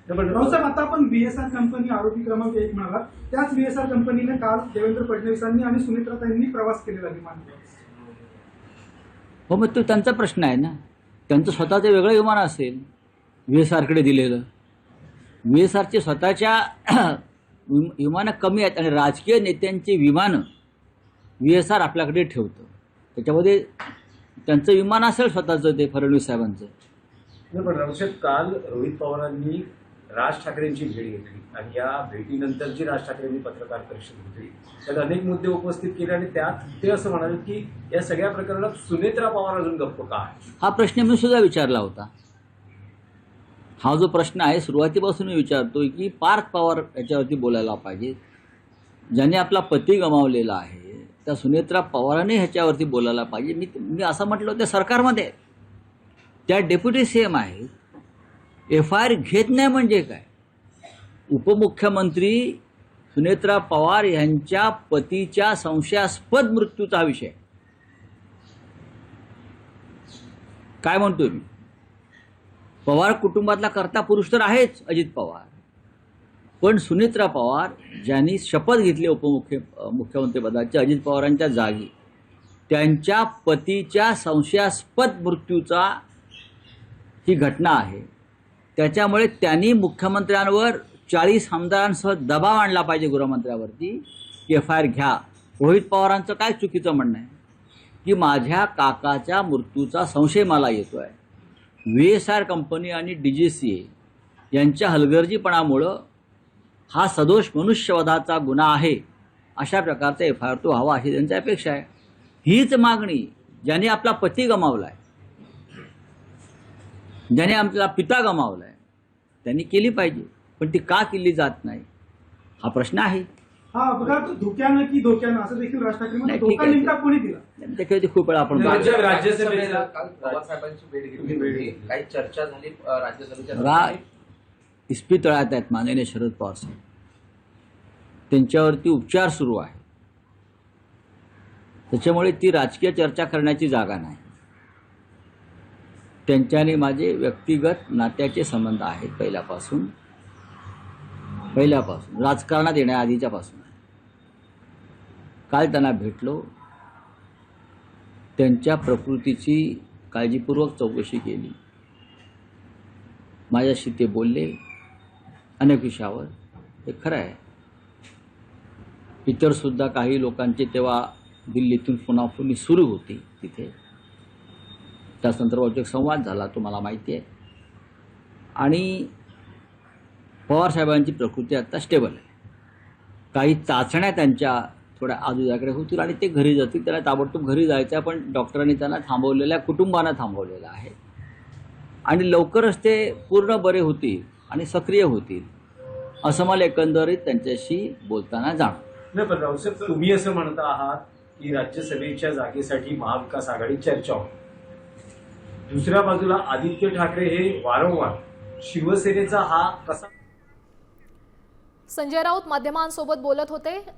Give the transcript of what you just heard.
रावसाहेब, आता आपण VSR company आरोपी क्रमांक 1 म्हणाला, त्याच VSR कंपनीने काल देवेंद्र फडणवीसांनी आणि सुनेत्राताईंनी प्रवास केलेला विमानावर. हो, मग तो त्यांचा प्रश्न आहे ना. त्यांचं स्वतःचं वेगळं विमान असेल VSRकडे दिलेलं. VSRचे स्वतःच्या विमानं कमी आहेत आणि राजकीय नेत्यांची विमानं VSR आपल्याकडे ठेवतं. त्याच्यामध्ये त्यांचं विमान असेल स्वतःचं, ते फडणवीस साहेबांचं. पण रावसाहेब, काल रोहित पवारांनी राज ठाकरेंची भेट घेतली आणि या भेटीनंतर जी राज ठाकरेंनी पत्रकार परिषद घेतली त्यात अनेक मुद्दे उपस्थित केले आणि त्यात ते असं म्हणाले की या सगळ्या प्रकरणात सुनेत्रा पवार अजून गप्प का आहे. हा प्रश्न मी सुद्धा विचारला होता. हा जो प्रश्न आहे सुरुवातीपासून मी विचारतोय की पार्थ पवार याच्यावरती बोलायला पाहिजे. ज्याने आपला पती गमावलेला आहे त्या सुनेत्रा पवारांनी ह्याच्यावरती बोलायला पाहिजे. मी असं म्हटलं होतं सरकारमध्ये त्या डेप्युटी CM आहेत. FIR घेत नाही म्हणजे काय. उपमुख्यमंत्री सुनेत्रा पवार यांच्या पतीच्या संशयास्पद मृत्यूचा विषय काय म्हणतोय मी. पवार कुटुंबातला कर्ता पुरुष तर आहेच अजित पवार, पण सुनेत्रा पवार ज्यांनी शपथ घेतली मुख्यमंत्री पदाची अजित पवारांच्या जागी, त्यांच्या पतीच्या संशयास्पद मृत्यूचा ही घटना आहे. त्याच्यामुळे त्यांनी मुख्यमंत्र्यांवर 40 आमदारांसह दबाव आणला पाहिजे गृहमंत्र्यावरती की FIR घ्या. रोहित पवारांचं काय चुकीचं म्हणणं आहे की माझ्या काकाच्या मृत्यूचा संशय मला येतो आहे. VSR कंपनी आणि DGCA यांच्या हलगर्जीपणामुळं हा सदोष मनुष्यवधाचा गुन्हा आहे, अशा प्रकारचा FIR तो हवा अशी त्यांची अपेक्षा आहे. हीच मागणी ज्याने आपला पती गमावला आहे, ज्याने आपला पिता गमावला आहे, त्यांनी केली पाहिजे. पण ती का केली जात नाही हा प्रश्न आहे. हा अपघात धोक्यानं की धोक्यानं असं देखील राज ठाकरे म्हणतात. नाही, ठीक धोका आहे. नेमका कोणी दिला? त्याच्यावरती खूप वेळा आपण राज्यसभेला काल पवारसाहेबांची भेट घेतली होती. काही चर्चा झाली राज्यसभेच्या. इस्पितळात आहेत माननीय शरद पवार साहेब. त्यांच्यावरती उपचार सुरू आहे. त्याच्यामुळे ती राजकीय चर्चा करण्याची जागा नाही. त्यांच्याने माझे व्यक्तिगत नात्याचे संबंध आहेत पहिल्यापासून राजकारणात येण्याआधीच्या पासून. काल त्यांना भेटलो, त्यांच्या प्रकृतीची काळजीपूर्वक चौकशी केली. माझ्याशी ते बोलले अनेक विषयावर. हे खरं आहे. इतरसुद्धा काही लोकांचे तेव्हा दिल्लीतून फोनाफोनी सुरू होती तिथे. त्या संदर्भात एक संवाद झाला, तुम्हाला माहिती आहे. आणि पवारसाहेबांची प्रकृती आता स्टेबल आहे. काही चाचण्या त्यांच्या थोड्या आजूबाजूकडे होतील आणि ते घरी जातील. त्याला ताबडतोब घरी जायचं आहे, पण डॉक्टरांनी त्यांना थांबवलेल्या कुटुंबानं थांबवलेलं आहे. आणि लवकरच ते पूर्ण बरे होतील आणि सक्रिय होतील असं मला एकंदरीत त्यांच्याशी बोलताना जाणवलं. नाही, पण रावसाहेब, तुम्ही असं म्हणता आहात की राज्यसभेच्या जागेसाठी महाविकास आघाडी चर्चा होती. दुसऱ्या बाजूला आदित्य ठाकरे हे वारंवार शिवसेनेचा हा कसा. संजय राऊत माध्यमांसोबत बोलत होते.